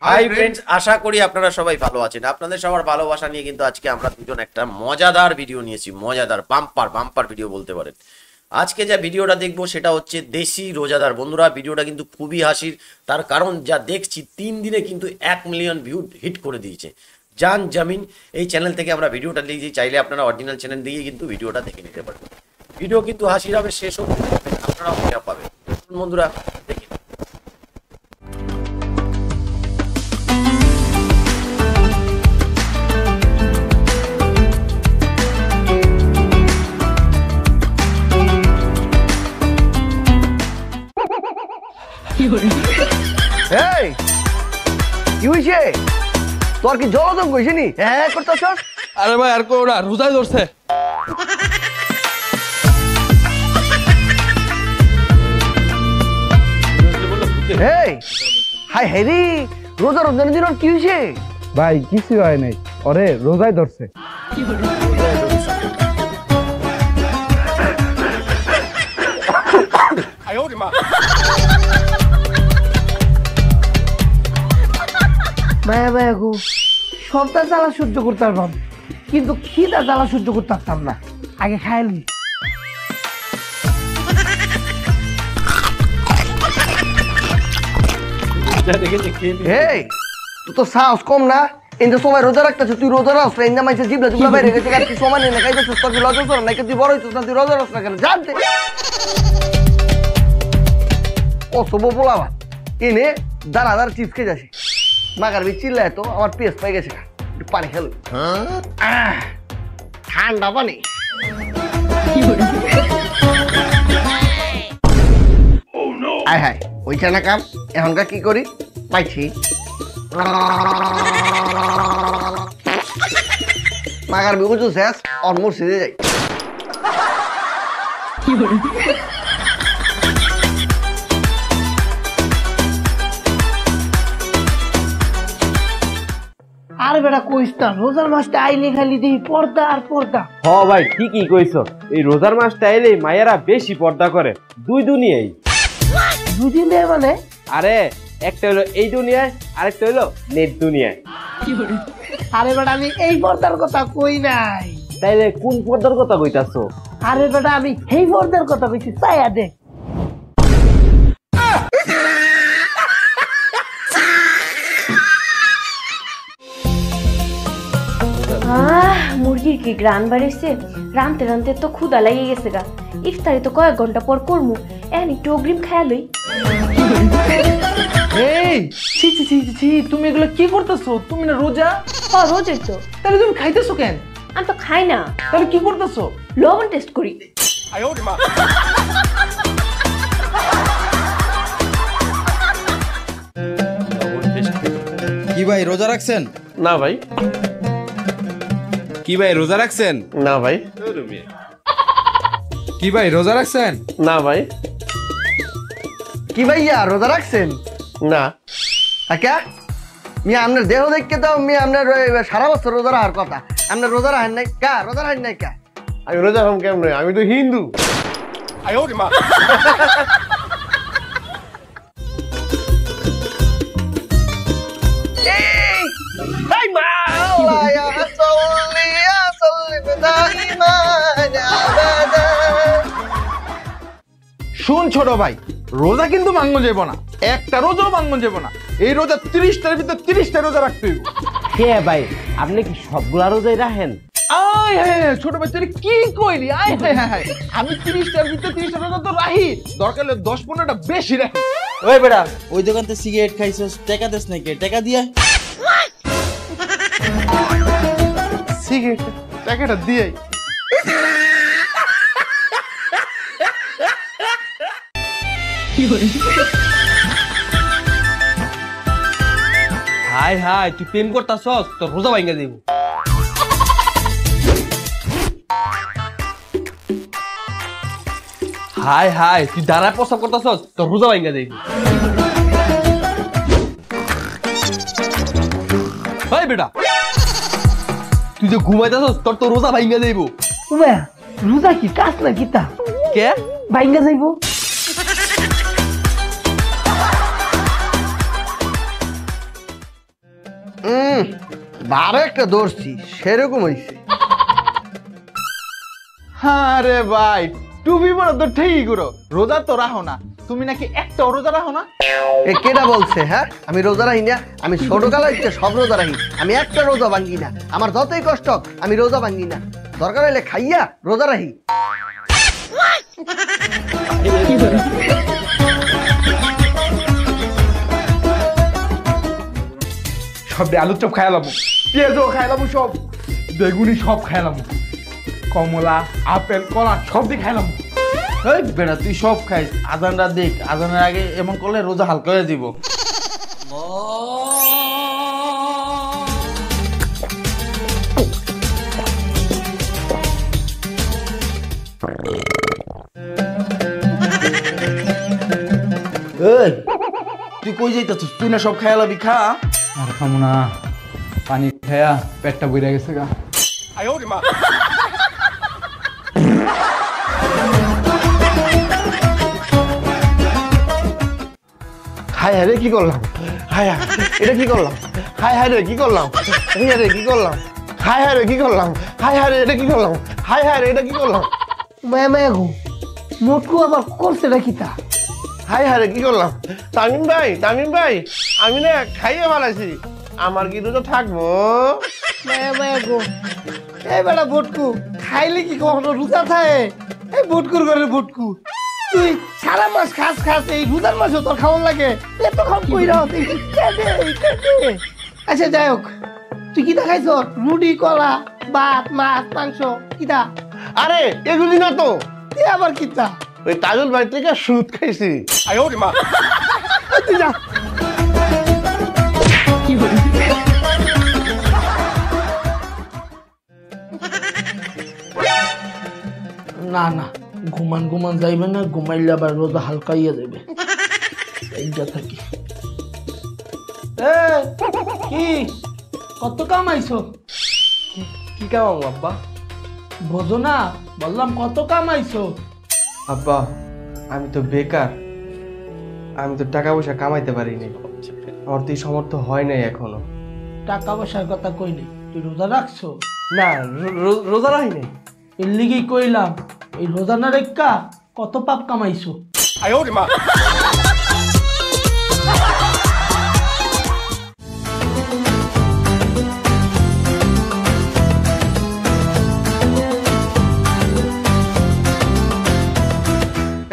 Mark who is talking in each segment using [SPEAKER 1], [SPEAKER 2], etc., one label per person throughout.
[SPEAKER 1] Hi friends, আশা করি আপনারা সবাই ভালো আছেন। আপনাদের সবার ভালোবাসা নিয়ে কিন্তু আজকে আমরা দুজন একটা মজাদার ভিডিও নিয়েছি, মজাদার বাম্পার ভিডিও বলতে পারেন। আজকে যা ভিডিওটা দেখবো সেটা হচ্ছে দেশি রোজাদার। বন্ধুরা, ভিডিওটা কিন্তু খুবই হাসির, তার কারণ যা দেখছি 3 দিনে কিন্তু 1 মিলিয়ন ভিউ হিট করে দিয়েছে। জান জামিন এই চ্যানেল থেকে আমরা ভিডিওটা দিয়েছি, চাইলে আপনারা অরিজিনাল চ্যানেল দিয়ে কিন্তু ভিডিওটা দেখে নিতে পারবেন। ভিডিও কিন্তু হাসির হবে, শেষ হবে, আপনারা মজা পাবেন। বন্ধুরা দেখি।
[SPEAKER 2] এই কি হইছে তোর? কি জলদম কইছিস নি? হ্যাঁ করতেছ?
[SPEAKER 3] আরে ভাই আর কো না, রোজাই ধরছে।
[SPEAKER 2] এই হাই হেরি, রোজা রমজানের দিন কি হইছে?
[SPEAKER 4] ভাই কিছু হয় নাই, ওরে রোজাই ধরছে।
[SPEAKER 2] মায়া মায়া গো, সবটা জ্বালা সহ্য করতে পারবাম, কিন্তু খিদা জ্বালা সহ্য করতে পারতাম না। আগে খাইলি। এই তুই তো সাহস কম না? ইন্দা সময় রোজা রাখতেছ, তুই রোজা রাখ না? ইন্দা মাইছে জিবলা জিবলা বাইরে গেছে, আর কি সময় নেই না খাইতেছিস? তোর কি লজ্জা করে না? তুই বড় হইছিস না? তুই রোজা রাখ না কেন? জানতে ও সব বলাবা এনে দানাদার চিপস খেয়ে যাচ্ছে। মাগার বি চিল্লায় তো আমার পেস পাই গেছে, একটু পানি খেলো। ঠান্ডা পানি। আয় হায় ওইটা না কাম। এখনকার কি করি পাইছি, মাগার বি বুঝু শেষ অন মসজিদে যাই। আরে বেটা কইস না, রোজার মাসটা আইলে খালি দিই পর্দা আর পর্দা।
[SPEAKER 5] হ ভাই ঠিকই কইছো, এই রোজার মাসটা এলে মায়েরা বেশি পর্দা করে। দুই দুনিয়ায়।
[SPEAKER 2] দুই দিন দেয় মানে?
[SPEAKER 5] আরে একটা হলো এই দুনিয়ায়, আরেকটা হলো নেট দুনিয়ায়।
[SPEAKER 2] আরে বেটা আমি এই পর্দার কথা কই নাই।
[SPEAKER 5] তাইলে কোন পর্দার কথা কইতাছো?
[SPEAKER 2] আরে বেটা আমি এই পর্দার কথা কইছি, চাইয়া দেখ।
[SPEAKER 6] মুরগির কি গ্রান বাড়িছে, রানতে রানতে তো ক্ষুদা লাগিয়ে গেছে গা। ইফতারি তো কয়েক ঘন্টা পর করমু, এখন একটু অগ্রিম খায়া লই।
[SPEAKER 3] এই ছি ছি ছি ছি, তুমি এগুলো কি করতেছো? তুমি না রোজা?
[SPEAKER 6] রোজই তো।
[SPEAKER 3] তাহলে তুমি খাইতেছো কেন?
[SPEAKER 6] আমি তো খাই না।
[SPEAKER 3] তাহলে কি করতেছো?
[SPEAKER 6] লবণ টেস্ট করি।
[SPEAKER 7] কি ভাই রোজা রাখছেন?
[SPEAKER 5] না ভাই।
[SPEAKER 7] কি ভাই রোজা রাখছেন?
[SPEAKER 5] না ভাই।
[SPEAKER 7] কি ভাই রোজা রাখছেন?
[SPEAKER 5] না ভাই।
[SPEAKER 2] কি ভাইয়া রোজা রাখছেন?
[SPEAKER 5] না।
[SPEAKER 2] আচ্ছা মিয়া আপনার দেহ দেখতে তো মিয়া আপনার সারা বছর রোজা রাখার কথা, আপনার রোজা রাখেন নাই কা? রোজা রাখেন নাই কা?
[SPEAKER 5] আমি রোজা রাখম কেমনে? আমি তো হিন্দু।
[SPEAKER 3] শুন ছোট ভাই, রোজা কিন্তু মাঙ্গন যাব না, একটা রোজাও মাঙ্গন যাব না। এই রোজা 30টার ভিতর 30টা রোজা রাখতে হইব।
[SPEAKER 5] কে ভাই আপনি কি সবগুলা রোজাই রাখেন?
[SPEAKER 3] আয় হ্যাঁ ছোট ভাই, তুই কি কইলি? আয় হ্যাঁ আমি 30টার ভিতর 30টা রোজা তো রাখি, দরকার হলে 10-15টা বেশি রাখি।
[SPEAKER 7] ওই বেটা ওই দোকান থেকে সিগারেট খাইছস, টাকা দেস নাকি? টাকা দিয়া
[SPEAKER 3] সিগারেট টাকাটা দিয়ে
[SPEAKER 5] হাই হাই তুই প্রেম করতাছস, তোর রোজা ভাঙ্গা দিব। হাই হাই তুই দাঁড়ায় প্রস্তাব করতাছস, তোর রোজা ভাঙ্গা দিব। হাই বেটা তুই যে ঘুমাইতাছস, তোর তো রোজা ভাঙ্গা দিব।
[SPEAKER 2] রোজা কি কাজ না কিতা?
[SPEAKER 5] কে
[SPEAKER 2] ভাঙ্গা যাইবো? বারো একটা ধরছি সেরকম হইছে।
[SPEAKER 3] আরে ভাই টুপি পরে তো ঠিকই করো, রোজা তো রাখো না, তুমি নাকি একটা রোজা রাখো না?
[SPEAKER 2] এ কেডা বলছে? হ্যাঁ, আমি রোজা রাখি না। আমি ছোটকালে সব রোজা রাখি, আমি একটা রোজা ভাঙ্গি না। আমার যতই কষ্ট হোক, আমি রোজা ভাঙ্গি না। দরকার হইলে খাইয়া রোজা রাখি।
[SPEAKER 4] সব আলুর চপ খাইলাম, পেঁয়াজও খাইলাম, সব বেগুনি সব খাইলাম, কমলা আপেল কলা সব দিয়ে খাইলাম।
[SPEAKER 7] এই বেটা তুই সব খাইস, আজানটা দেখ, আজানের আগে এমন করলে রোজা হালকা হয়ে দিব। এই তুই কই যাইতাছিস? তুই না সব খাইলাবি, খা।
[SPEAKER 4] আর খামো না, পানি খায়া পেটটা বইরা গেছে গা।
[SPEAKER 2] হায় হায় রে কি করলাম, হায় হায় এটা কি করলাম, হায় হায় রে কি করলাম, হায় হায় রে কি করলাম, হায় হায় রে কি করলাম, হায় হায় রে এটা কি করলাম, হায় হায় রে এটা কি করলাম।
[SPEAKER 8] মায়া মায়া গো, মোটকু আবার করছে নাকি তা?
[SPEAKER 2] হায় হায় রে কি করলাম। তামিম ভাই, তামিম ভাই, আমি না খাইয়ে বানাইছি, আমার কি দুটো থাকবো?
[SPEAKER 8] মায়া মায়া গো, এই বেটা ভটকু খাইলে কি কখনো রোজা থাকে? এই ভটকুর ঘরে ভটকু, তুই সারা মাস খাস খাস, এই রোজার মাসেও তোর খাওয়ার লাগে? এত খাম কইরা হতে আচ্ছা যাই হোক, তুই কিটা খাইছ? রুটি কলা ভাত মাছ মাংস কিটা?
[SPEAKER 2] আরে এগুলি না তো,
[SPEAKER 8] এ আবার কিটা?
[SPEAKER 2] ওই তাজুল ভাই থেকে সুদ খাইছি।
[SPEAKER 8] তুই যা। না না, ঘুমান ঘুমান যাইবে না, ঘুমাইলে আবার রোজা হালকা ইয়ে যাবে। এইটা থাকি। কি কত কামাইছো?
[SPEAKER 5] কি কামাবো আব্বা?
[SPEAKER 8] বোঝো না, বললাম কত কামাইছো?
[SPEAKER 5] আব্বা আমি তো বেকার, আমি তো টাকা পয়সা কামাইতে পারিনি, আমার তো এই সমর্থ হয় নাই এখনো।
[SPEAKER 8] টাকা পয়সার কথা কই নাই, তুই রোজা রাখছো?
[SPEAKER 5] না রোজা রাখি নাই।
[SPEAKER 8] এর লিগেই কইলাম, এই রোজা না রেখা কত পাপ কামাইছো?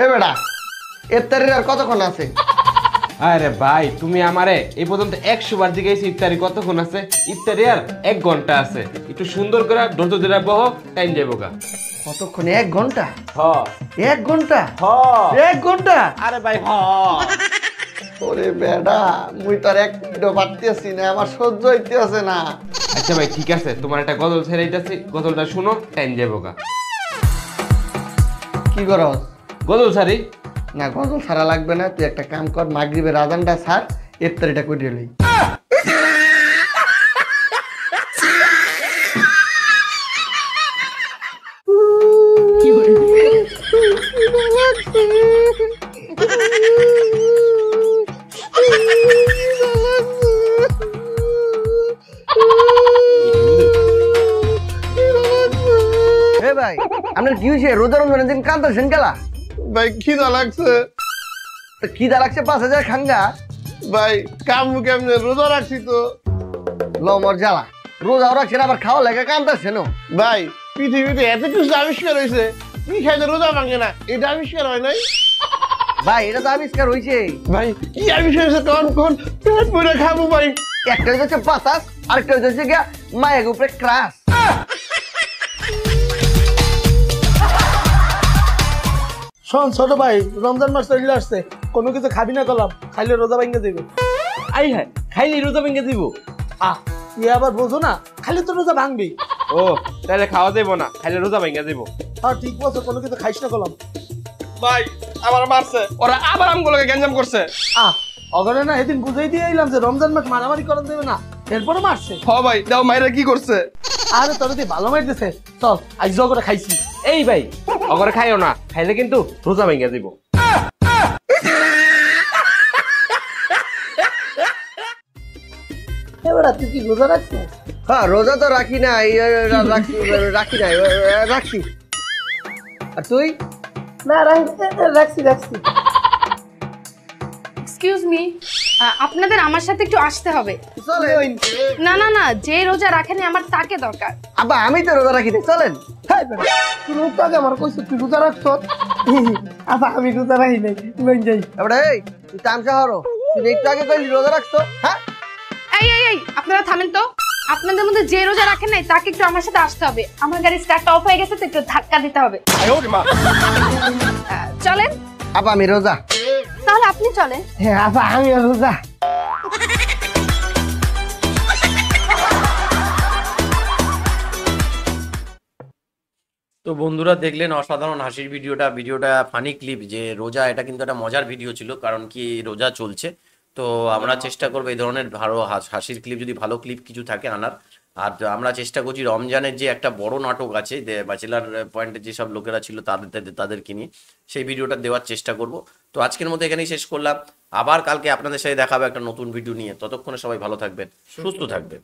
[SPEAKER 2] এ বেটা ইফতারির আর কতক্ষণ আছে?
[SPEAKER 5] আরে ভাই তুমি আমারে এই পর্যন্ত 100 বার জিজ্ঞাসা ইফতারি কতক্ষণ আছে? ইফতারি আর 1 ঘন্টা আছে, একটু সুন্দর করে ধৈর্য ধরে বহ, টাইম যাবো গা।
[SPEAKER 2] কতক্ষণ? 1 ঘন্টা?
[SPEAKER 5] হ্যাঁ
[SPEAKER 2] 1 ঘন্টা?
[SPEAKER 5] হ্যাঁ
[SPEAKER 2] 1 ঘন্টা?
[SPEAKER 5] আরে ভাই হ্যাঁ।
[SPEAKER 2] ওরে বেটা, মুই তার এক ভিডিও পারতেছি না, আমার সহ্য হইতেছে না।
[SPEAKER 5] আচ্ছা ভাই ঠিক আছে, তোমার একটা গজল ছেড়ে দিতেছি, গজলটা শুনো, টাইম যাবো গা।
[SPEAKER 2] কি করস?
[SPEAKER 5] গজল ছাড়ি?
[SPEAKER 2] না গজল ছাড়া লাগবে না, তুই একটা কাম কর, মাগরিবের আজানটা ছাড়, ইফতারিটা করে লই। ভাই আপনার কি হয়েছে? রোজা রমজানের দিন কাঁদতেছেন কেলা?
[SPEAKER 3] ভাই খিদা লাগছে
[SPEAKER 2] খিদা লাগছে 5000 খাঙ্গা?
[SPEAKER 3] ভাই, কামু কেমনে? রোজা রাখছি তো।
[SPEAKER 2] লমর জ্বালা, রোজাও রাখছেন আবার খাওয়া লাগে কাঁদতেছেন।
[SPEAKER 3] ভাই পৃথিবীতে এত কিছু আবিষ্কার হয়েছে, কি খাইতে রোজা ভাঙে না, এটা আবিষ্কার হয় নাই?
[SPEAKER 2] ভাই এটা তো আবিষ্কার হয়েছে।
[SPEAKER 3] ভাই কি আবিষ্কার হয়েছে? কোন পেট ভরে খাবো ভাই।
[SPEAKER 2] একটা হচ্ছে বাতাস, আরেকটা হচ্ছে গিয়া মায়ের উপরে ক্রাশ।
[SPEAKER 8] শোন ছোট ভাই, রমজান মাস চলে আসছে, কোনো কিছু খাবি না কলাম, খাইলে রোজা ভেঙে দেবে।
[SPEAKER 5] আই হ্যাঁ, খাইলে রোজা ভেঙে দিব?
[SPEAKER 8] তুই আবার বোঝো না, খাইলে তো রোজা ভাঙবি।
[SPEAKER 5] ও তাহলে খাওয়া যাবো না, খাইলে রোজা ভেঙে দিব।
[SPEAKER 8] হ্যাঁ ঠিক বলছো, কোনো কিছু খাইস না কলাম।
[SPEAKER 3] ভাই আমার মারছে, ওরা আবার আমগুলোকে গ্যাঞ্জাম করছে।
[SPEAKER 8] অগরে না এদিন বুঝাই দিয়ে এলাম যে রমজান মাস মারামারি করেন দেবে না, এরপরে মারছে।
[SPEAKER 3] হ ভাই দাও, মাইরা কি করছে?
[SPEAKER 8] আরে তোর তুই ভালো মারতেছে, চল আজ জগরে খাইছি।
[SPEAKER 5] এই ভাই অগরে খাইও না, খাইলে কিন্তু রোজা ভেঙে দিব।
[SPEAKER 8] এবার তুই কি রোজা রাখছিস?
[SPEAKER 2] হ্যাঁ রোজা তো রাখি না রাখি নাই রাখছি। আর তুই?
[SPEAKER 8] না রাখছি।
[SPEAKER 9] এক্সকিউজ মি, আপনাদের আমার সাথে একটু আসতে হবে।
[SPEAKER 2] চলেন।
[SPEAKER 9] না না না, যে রোজা রাখেনি আমার তাকে দরকার।
[SPEAKER 2] আব্বা আমি তো রোজা রাখি নাই, চলেন।
[SPEAKER 8] হ্যাঁ বেটা তুই রোজ আগে আমার কইছ তুই রোজা রাখছ। আচ্ছা আমি রোজা রাখি নাই, লইন যাই।
[SPEAKER 2] এবারে এই তুই তামসা হরো, তুই একটু আগে কইলি রোজা রাখছো। হ্যাঁ
[SPEAKER 9] এই আপনারা থামেন তো। আপনাদের মধ্যে যে রোজা রাখেন নাই তাকে একটু আমার সাথে আসতে হবে। আমার গাড়ির স্টার্ট অফ হয়ে গেছে তো একটু ধাক্কা দিতে হবে। চলেন।
[SPEAKER 2] আব্বা আমি রোজা।
[SPEAKER 9] তাহলে আপনি চলেন।
[SPEAKER 8] হ্যাঁ আচ্ছা আমি রোজা।
[SPEAKER 1] তো বন্ধুরা দেখলেন অসাধারণ হাসির ভিডিওটা ফানি ক্লিপ, যে রোজা, এটা কিন্তু একটা মজার ভিডিও ছিল, কারণ কি রোজা চলছে। তো আমরা চেষ্টা করবো এই ধরনের ভালো হাসির ক্লিপ, যদি ভালো ক্লিপ কিছু থাকে আনার। আর আমরা চেষ্টা করছি রমজানের যে একটা বড় নাটক আছে ব্যাচেলার পয়েন্টের যেসব লোকেরা ছিল তাদেরকে নিয়ে, সেই ভিডিওটা দেওয়ার চেষ্টা করব। তো আজকের মতো এখানেই শেষ করলাম। আবার কালকে আপনাদের সাথে দেখা হবে একটা নতুন ভিডিও নিয়ে। ততক্ষণে সবাই ভালো থাকবেন, সুস্থ থাকবেন।